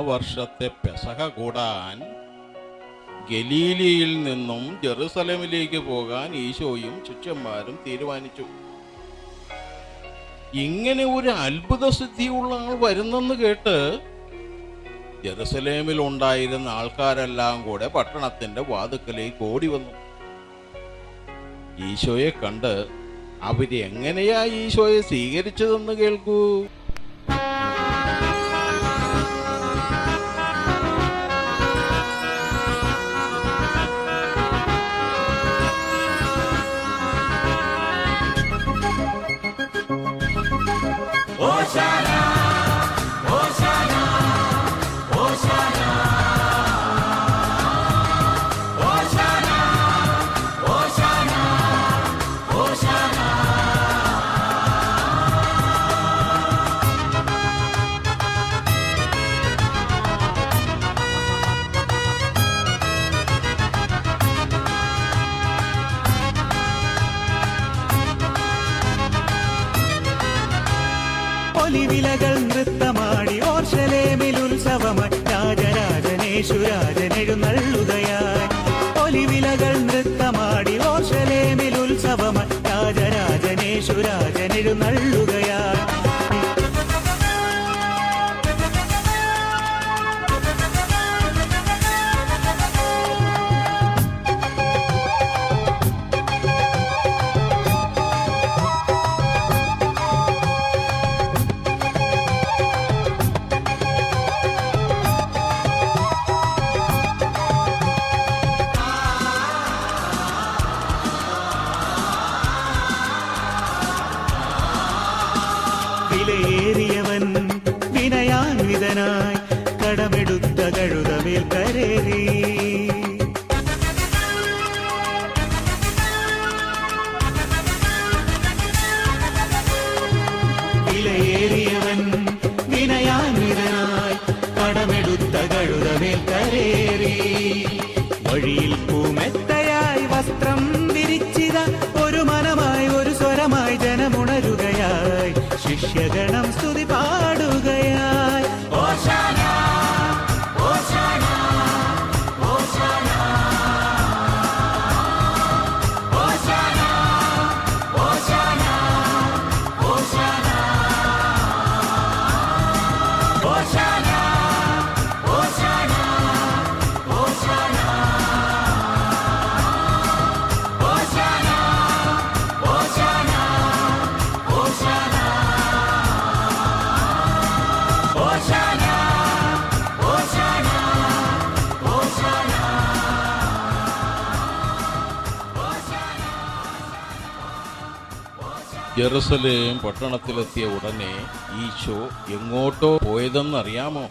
വർഷത്തെ പെസഹ കൂടാൻ ഗലീലിയിൽ നിന്നും ജെറുസലേമിലേക്ക് പോകാൻ ഈശോയും ശിഷ്യന്മാരും തീരുമാനിച്ചു. ഇങ്ങനെ ഒരു അത്ഭുത സിദ്ധിയുള്ള ആൾ വരുന്നെന്ന് കേട്ട് ജെറുസലേമിൽ ഉണ്ടായിരുന്ന ആൾക്കാരെല്ലാം കൂടെ പട്ടണത്തിന്റെ വാതുക്കലേക്ക് ഓടി വന്നു. ഈശോയെ കണ്ട് അവരെങ്ങനെയാ ഈശോയെ സ്വീകരിച്ചതെന്ന് കേൾക്കൂ. ഒലിവിലകൾ നൃത്തമാടി ഓർശലേമിൽ ഉത്സവമായി രാജരാജനേശുരാജനെഴുന്നള്ളുകയായി. ഒലിവിലകൾ നൃത്തമാടി ഓർശലേമിൽ ഉത്സവമായി രാജരാജനേശുരാജനെഴുന്നള്ളുകയായി. വിലയേറിയവൻ വിനയാൻവിതനായി കടമെടുത്ത കഴുതമേൽ കരേറി. വിലയേറിയവൻ വിനയാൻവിതനായി കടമെടുത്ത കഴുതമേൽ കരേറി. വഴിയിൽ പൂമെത്തയായി വസ്ത്രം വിരിച്ചിത ഒരു മനമായി ഒരു സ്വരമായി ജനമുണരുകയായി. ശിഷ്യഗണം സ്തുതി പാടുകയായി. ഹോശാന ഹോശാന ഹോശാന ഹോശാന ഹോശാന ഹോശാന ഹോശാന ഹോശാന ഹോശാന ജെറുസലേം പട്ടണത്തിലെത്തിയ ഉടനെ ഈശോ എങ്ങോട്ടോ പോയതെന്നറിയാമോ?